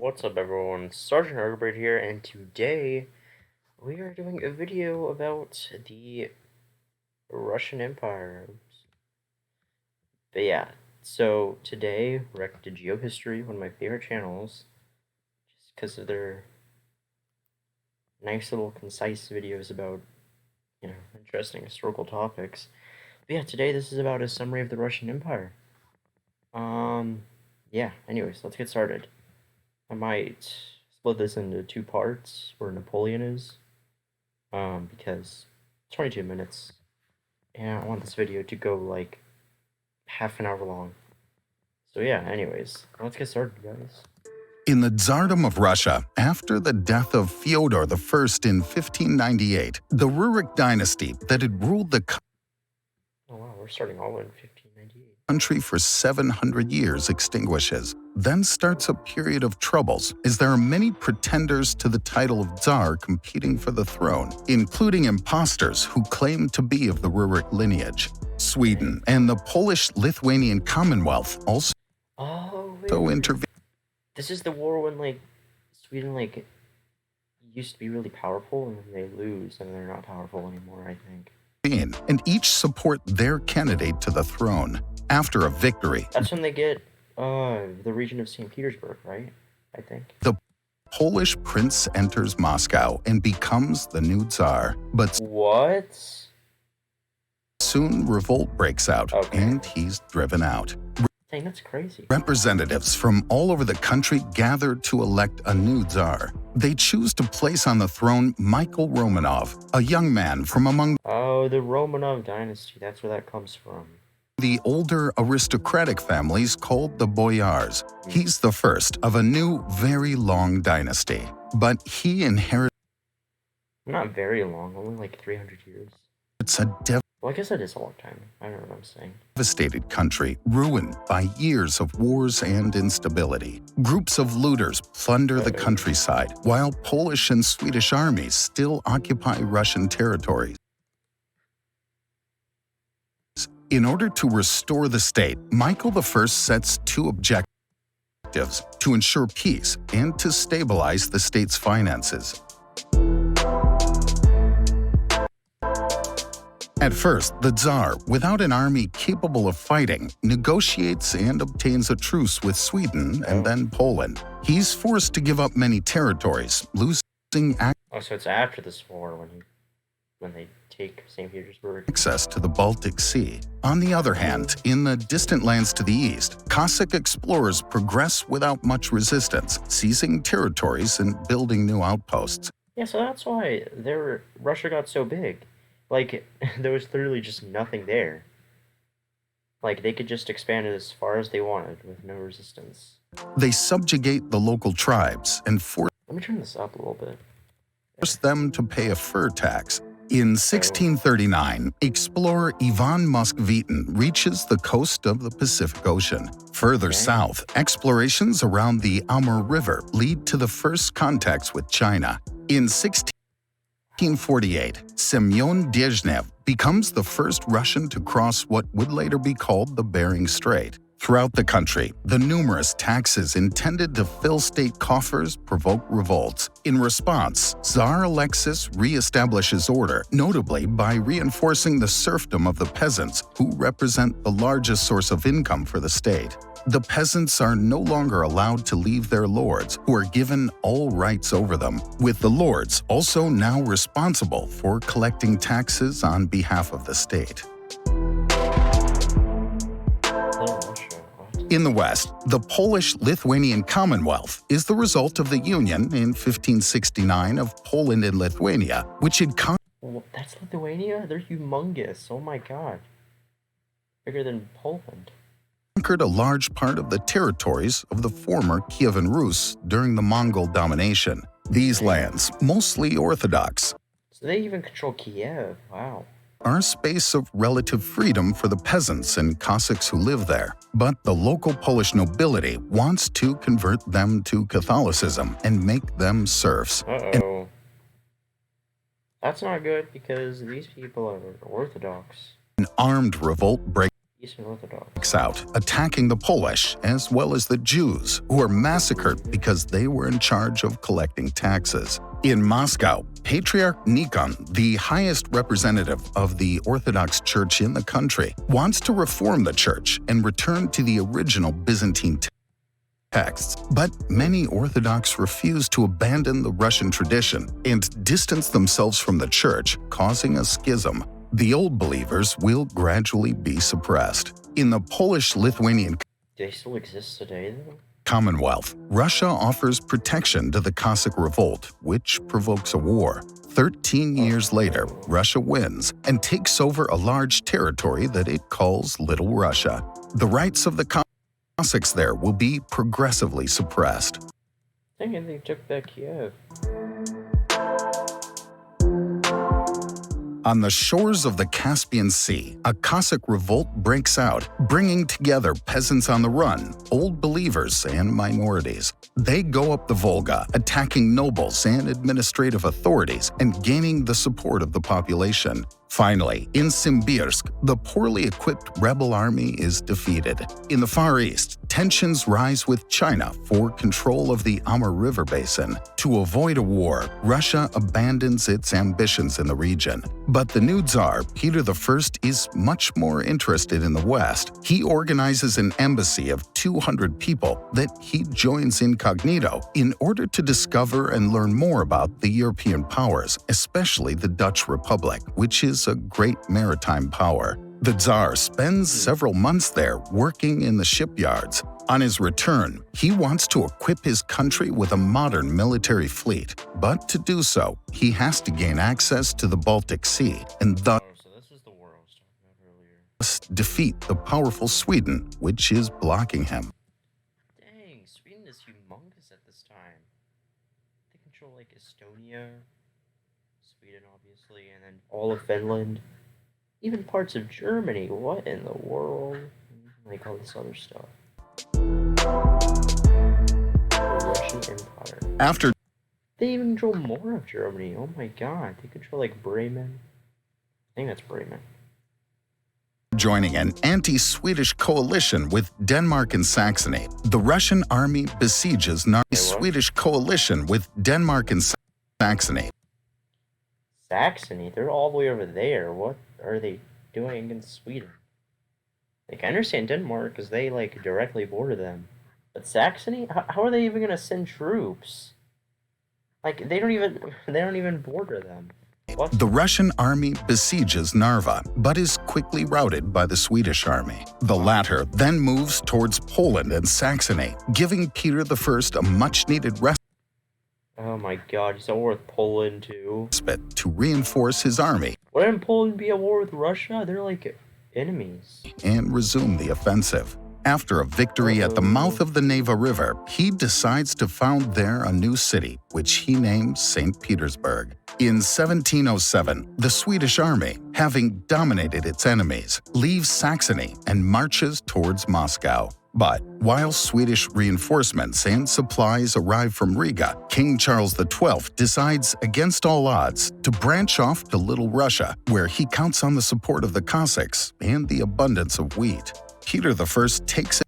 What's up everyone, Sergeant Herbert here, and today we are doing a video about the Russian Empire. But yeah, so today we're back to Geo History, one of my favorite channels, just because of their nice little concise videos about, interesting historical topics. But yeah, today this is about a summary of the Russian Empire. Yeah, anyways, let's get started. I might split this into two parts where Napoleon is, because 22 minutes, and I want this video to go like half an hour long. So yeah, anyways, let's get started, guys. In the Tsardom of Russia, after the death of Fyodor I in 1598, the Rurik Dynasty that had ruled the Oh wow, we're starting all in 1598. country for 700 years extinguishes. Then starts a period of troubles, as there are many pretenders to the title of Tsar competing for the throne, including impostors who claim to be of the Rurik lineage. Sweden and the Polish-Lithuanian Commonwealth also intervened. This is the war when like Sweden used to be really powerful, and then they lose and they're not powerful anymore, I think. And each support their candidate to the throne. After a victory, that's when they get the region of St. Petersburg, right? I think. The Polish prince enters Moscow and becomes the new Tsar. But what? Soon revolt breaks out, and he's driven out. Dang, that's crazy. Representatives from all over the country gather to elect a new Tsar. They choose to place on the throne Michael Romanov, a young man from among the Romanov Dynasty. That's where that comes from. The older aristocratic families called the Boyars. He's the first of a new, very long dynasty. But he inherits not very long, only like 300 years. It's a well, I guess that is a long time. I don't know what I'm saying. Devastated country, ruined by years of wars and instability. Groups of looters plunder the countryside, while Polish and Swedish armies still occupy Russian territories. In order to restore the state, Michael I sets two objectives: to ensure peace and to stabilize the state's finances. At first, the Tsar, without an army capable of fighting, negotiates and obtains a truce with Sweden and then Poland. He's forced to give up many territories, losing so it's after this war when they take St. Petersburg. Access to the Baltic Sea. On the other hand, in the distant lands to the east, Cossack explorers progress without much resistance, seizing territories and building new outposts. Yeah, so that's why Russia got so big. Like, there was literally just nothing there. Like, they could just expand it as far as they wanted with no resistance. They subjugate the local tribes and force Let me turn this up a little bit. Them to pay a fur tax. In 1639, explorer Ivan Moskvitin reaches the coast of the Pacific Ocean. Further south, explorations around the Amur River lead to the first contacts with China. In 1648, Semyon Dezhnev becomes the first Russian to cross what would later be called the Bering Strait. Throughout the country, the numerous taxes intended to fill state coffers provoke revolts. In response, Tsar Alexis reestablishes order, notably by reinforcing the serfdom of the peasants, who represent the largest source of income for the state. The peasants are no longer allowed to leave their lords, who are given all rights over them, with the lords also now responsible for collecting taxes on behalf of the state. In the West, the Polish-Lithuanian Commonwealth is the result of the union in 1569 of Poland and Lithuania, which had Well, that's Lithuania? They're humongous. Oh my god. Bigger than Poland. Conquered a large part of the territories of the former Kievan Rus during the Mongol domination. These lands, mostly Orthodox, so they even control Kiev. Wow. Are a space of relative freedom for the peasants and Cossacks who live there. But the local Polish nobility wants to convert them to Catholicism and make them serfs. Uh-oh. That's not good, because these people are Orthodox. An armed revolt breaks Eastern Orthodox. Out, attacking the Polish as well as the Jews, who were massacred because they were in charge of collecting taxes. In Moscow, Patriarch Nikon, the highest representative of the Orthodox Church in the country, wants to reform the church and return to the original Byzantine texts. But many Orthodox refuse to abandon the Russian tradition and distance themselves from the church, causing a schism. The old believers will gradually be suppressed. In the Polish-Lithuanian Do they still exist today, though? Commonwealth, Russia offers protection to the Cossack revolt, which provokes a war. 13 years later, Russia wins and takes over a large territory that it calls Little Russia. The rights of the Cossacks there will be progressively suppressed. Dang it, they took back Kiev. On the shores of the Caspian Sea, a Cossack revolt breaks out, bringing together peasants on the run, old believers, and minorities. They go up the Volga, attacking nobles and administrative authorities and gaining the support of the population. Finally, in Simbirsk, the poorly equipped rebel army is defeated. In the Far East, tensions rise with China for control of the Amur River basin. To avoid a war, Russia abandons its ambitions in the region. But the new Tsar, Peter I, is much more interested in the West. He organizes an embassy of 200 people that he joins incognito in order to discover and learn more about the European powers, especially the Dutch Republic, which is a great maritime power. The Tsar spends several months there working in the shipyards. On his return, he wants to equip his country with a modern military fleet, but to do so, he has to gain access to the Baltic Sea and thus defeat the powerful Sweden, which is blocking him. Dang, Sweden is humongous at this time. They control like Estonia, Sweden obviously, and then all of Finland, even parts of Germany. What in the world? Like all this other stuff. The Russian Empire. After they even control more of Germany. Oh my god, they control like Bremen. I think that's Bremen. Joining an anti-Swedish coalition with Denmark and Saxony, the Russian army besieges the Swedish coalition with Denmark and Saxony. Saxony? They're all the way over there. What are they doing against Sweden? Like, I understand Denmark because they like directly border them, but Saxony? How are they even gonna send troops? Like, they don't even border them. What? The Russian army besieges Narva, but is quickly routed by the Swedish army. The latter then moves towards Poland and Saxony, giving Peter I a much-needed respite Oh my god, he's at war with Poland too. To reinforce his army. Wouldn't Poland be at war with Russia? They're like enemies. And resume the offensive. After a victory at the mouth of the Neva River, he decides to found there a new city, which he named St. Petersburg. In 1707, the Swedish army, having dominated its enemies, leaves Saxony and marches towards Moscow. But while Swedish reinforcements and supplies arrive from Riga, King Charles XII decides, against all odds, to branch off to Little Russia, where he counts on the support of the Cossacks and the abundance of wheat. Peter I takes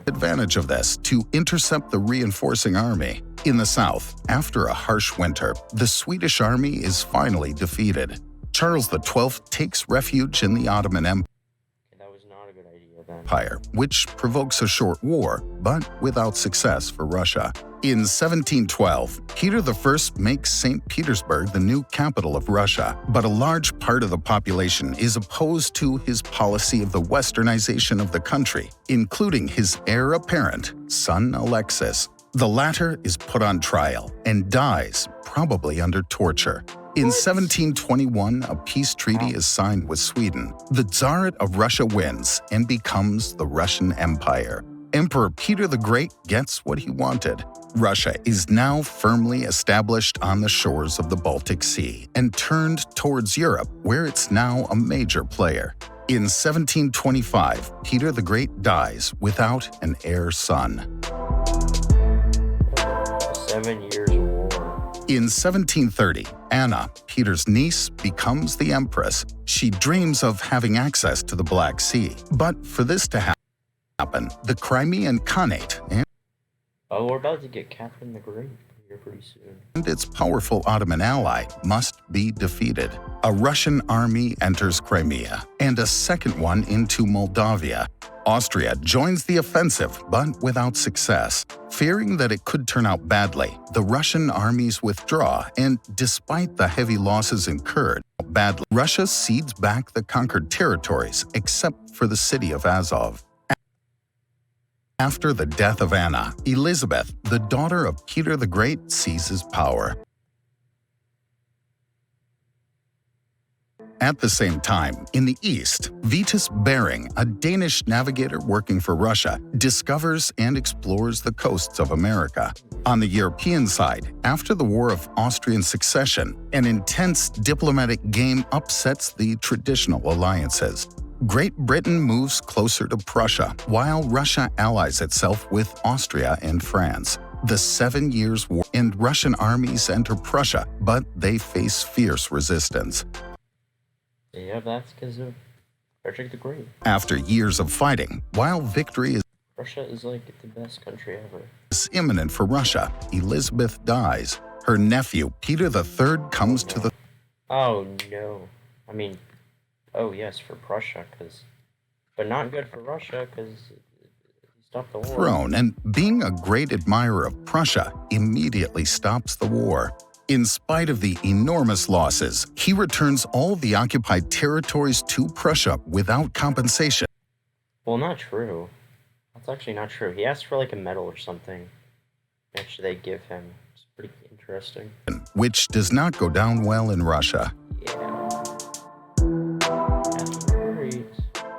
advantage of this to intercept the reinforcing army. In the south, after a harsh winter, the Swedish army is finally defeated. Charles XII takes refuge in the Ottoman Empire, which provokes a short war, but without success for Russia. In 1712, Peter I makes St. Petersburg the new capital of Russia, but a large part of the population is opposed to his policy of the westernization of the country, including his heir apparent, son Alexis. The latter is put on trial and dies, probably under torture. In 1721, a peace treaty is signed with Sweden. The Tsarate of Russia wins and becomes the Russian Empire. Emperor Peter the Great gets what he wanted. Russia is now firmly established on the shores of the Baltic Sea and turned towards Europe, where it's now a major player. In 1725, Peter the Great dies without an heir son. 7 years of war. In 1730, Anna, Peter's niece, becomes the empress. She dreams of having access to the Black Sea. But for this to happen, the Crimean Khanate Oh, we're about to get Catherine the Great here pretty soon. and its powerful Ottoman ally must be defeated. A Russian army enters Crimea, and a second one into Moldavia. Austria joins the offensive, but without success. Fearing that it could turn out badly, the Russian armies withdraw, and despite the heavy losses incurred, Russia cedes back the conquered territories, except for the city of Azov. After the death of Anna, Elizabeth, the daughter of Peter the Great, seizes power. At the same time, in the east, Vitus Bering, a Danish navigator working for Russia, discovers and explores the coasts of America. On the European side, after the War of Austrian Succession, an intense diplomatic game upsets the traditional alliances. Great Britain moves closer to Prussia, while Russia allies itself with Austria and France. The 7 Years' War and Russian armies enter Prussia, but they face fierce resistance. Yeah, that's because of Frederick the Great. After years of fighting, while victory Russia is like the best country ever. is imminent for Russia, Elizabeth dies. Her nephew, Peter III, comes to the Oh no. I mean, oh yes, for Prussia, but not good for Russia, because he stopped the war. throne, and being a great admirer of Prussia, immediately stops the war. In spite of the enormous losses, he returns all the occupied territories to Prussia without compensation. Well, not true. That's actually not true. He asked for like a medal or something. Actually, they give him. It's pretty interesting. Which does not go down well in Russia. Yeah.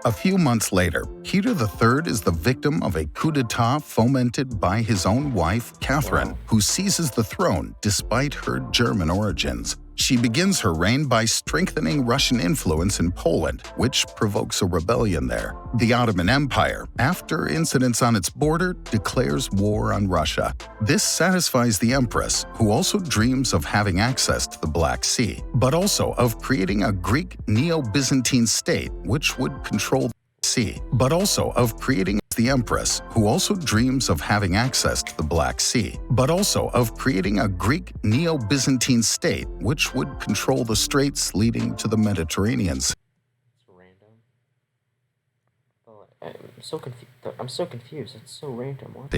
A few months later, Peter III is the victim of a coup d'etat fomented by his own wife, Catherine, who seizes the throne despite her German origins. She begins her reign by strengthening Russian influence in Poland, which provokes a rebellion there. The Ottoman Empire, after incidents on its border, declares war on Russia. This satisfies the Empress, who also dreams of having access to the Black Sea, but also of creating a Greek Neo-Byzantine state which would control the sea, but also of creating the Empress, who also dreams of having access to the Black Sea, but also of creating a Greek Neo-Byzantine state which would control the straits leading to the Mediterranean Sea. It's random. Oh, I'm so confused. It's so random. What?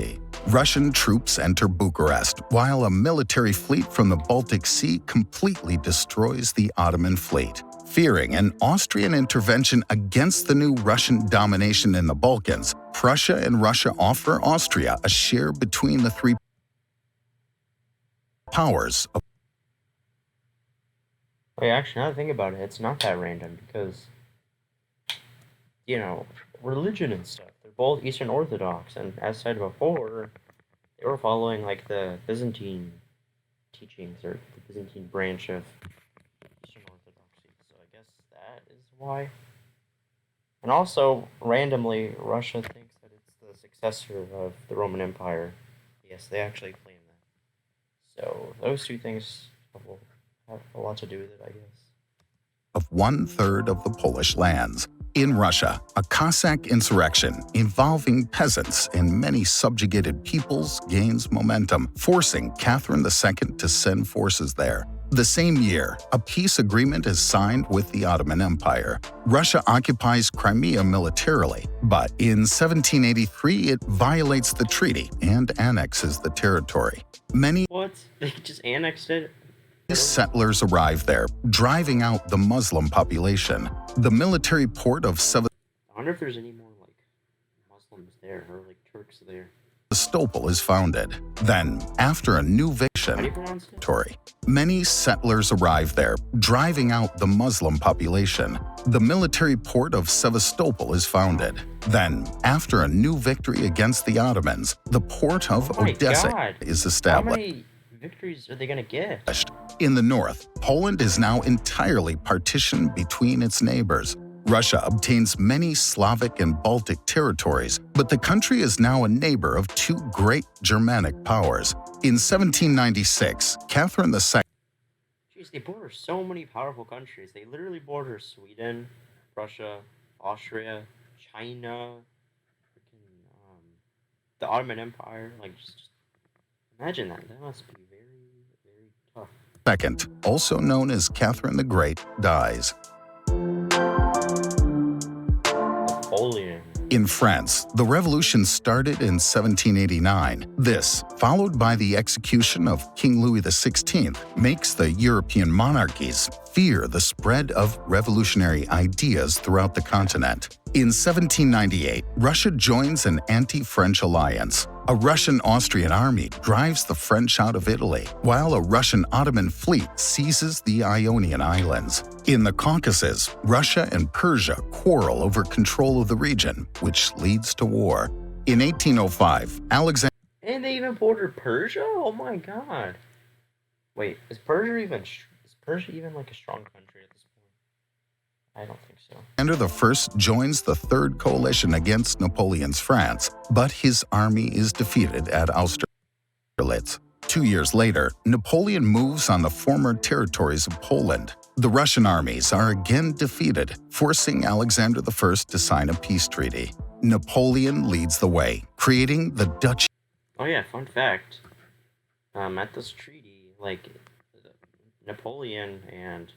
Russian troops enter Bucharest, while a military fleet from the Baltic Sea completely destroys the Ottoman fleet. Fearing an Austrian intervention against the new Russian domination in the Balkans, Prussia and Russia offer Austria a share between the three powers. Wait, actually, now that I think about it, it's not that random because, religion and stuff. They're both Eastern Orthodox, and as said before, they were following like the Byzantine teachings or the Byzantine branch of Eastern Orthodoxy. So I guess that is why. And also, randomly, Russia thinks that it's the successor of the Roman Empire. Yes, they actually claim that. So those two things will have a lot to do with it, I guess. Of 1/3 of the Polish lands. In Russia, a Cossack insurrection involving peasants and many subjugated peoples gains momentum, forcing Catherine II to send forces there. The same year, a peace agreement is signed with the Ottoman Empire. Russia occupies Crimea militarily, but in 1783 it violates the treaty and annexes the territory. Many What? They just annexed it? settlers arrive there, driving out the Muslim population. The military port of I wonder if there's any more like Muslims there or like Turks there. Sevastopol is founded. Then, after a new How do you pronounce it? victory, many settlers arrive there, driving out the Muslim population. The military port of Sevastopol is founded. Then, after a new victory against the Ottomans, the port of Oh my Odessa God. is How established. many victories are they gonna get? In the north, Poland is now entirely partitioned between its neighbors. Russia obtains many Slavic and Baltic territories, but the country is now a neighbor of two great Germanic powers. In 1796, Catherine II. Jeez, they border so many powerful countries. They literally border Sweden, Russia, Austria, China, freaking, the Ottoman Empire. Like, just imagine that. That must be very, very tough. II, also known as Catherine the Great, dies. Napoleon. In France, the revolution started in 1789. This, followed by the execution of King Louis XVI, makes the European monarchies fear the spread of revolutionary ideas throughout the continent. In 1798, Russia joins an anti-French alliance. A Russian-Austrian army drives the French out of Italy, while a Russian Ottoman fleet seizes the Ionian Islands. In the Caucasus, Russia and Persia quarrel over control of the region, which leads to war. In 1805, Alexander... And they even bordered Persia? Oh my god. Wait, is Persia even like a strong country at this point? I don't think so. Alexander I joins the Third Coalition against Napoleon's France, but his army is defeated at Austerlitz. 2 years later, Napoleon moves on the former territories of Poland. The Russian armies are again defeated, forcing Alexander I to sign a peace treaty. Napoleon leads the way, creating the Duchy. Oh yeah, fun fact. At this treaty, like, Napoleon and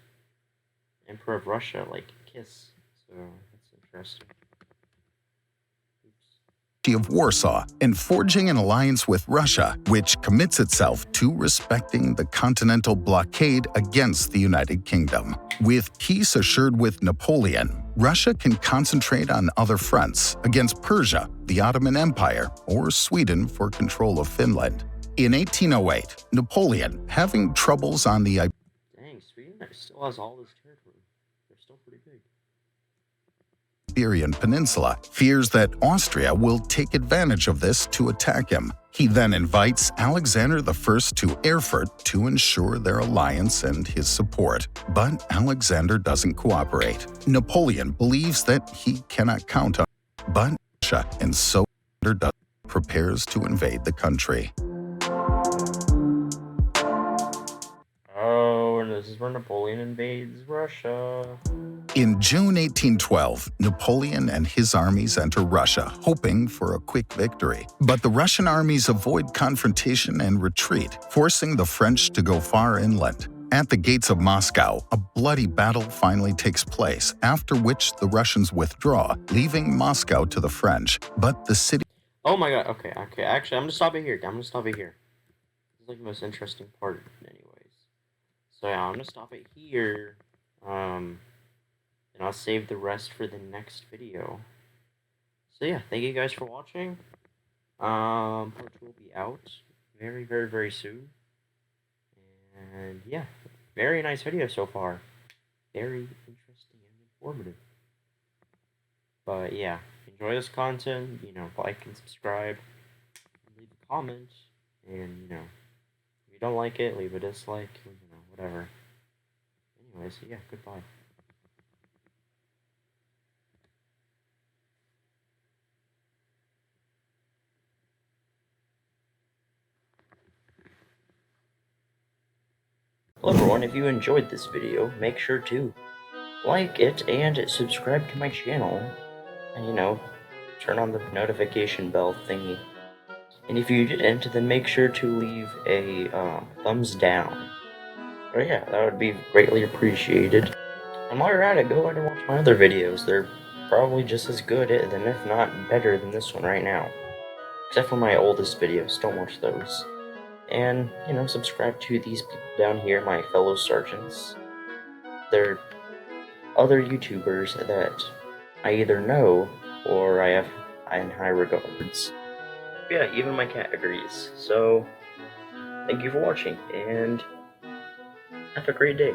Emperor of Russia, like, kiss. So, that's interesting. Of Warsaw and forging an alliance with Russia, which commits itself to respecting the continental blockade against the United Kingdom. With peace assured with Napoleon, Russia can concentrate on other fronts against Persia, the Ottoman Empire, or Sweden for control of Finland. In 1808, Napoleon, having troubles on the Dang, Sweden still has all this territory. They're still pretty big. Iberian Peninsula, fears that Austria will take advantage of this to attack him. He then invites Alexander I to Erfurt to ensure their alliance and his support. But Alexander doesn't cooperate. Napoleon believes that he cannot count on but Russia, and so prepares to invade the country. Oh, and this is where Napoleon invades Russia. In June 1812, Napoleon and his armies enter Russia, hoping for a quick victory. But the Russian armies avoid confrontation and retreat, forcing the French to go far inland. At the gates of Moscow, a bloody battle finally takes place, after which the Russians withdraw, leaving Moscow to the French. But the city... Oh my god, okay. Actually, I'm gonna stop it here. This is like the most interesting part, anyways. So yeah, I'm gonna stop it here. And I'll save the rest for the next video. So yeah, thank you guys for watching. Part 2 will be out very, very, very soon. And yeah, very nice video so far. Very interesting and informative. But yeah, enjoy this content, like and subscribe, and leave a comment, and if you don't like it, leave a dislike, whatever. Anyways, yeah, goodbye. Hello everyone, if you enjoyed this video, make sure to like it and subscribe to my channel, and turn on the notification bell thingy. And if you didn't, then make sure to leave a thumbs down. Oh yeah, that would be greatly appreciated. And while you're at it, go ahead and watch my other videos. They're probably just as good, and if not better than this one right now. Except for my oldest videos, don't watch those. And, subscribe to these people down here, my fellow sergeants. They're other YouTubers that I either know or I have in high regards. Yeah, even my cat agrees. So, thank you for watching, and have a great day.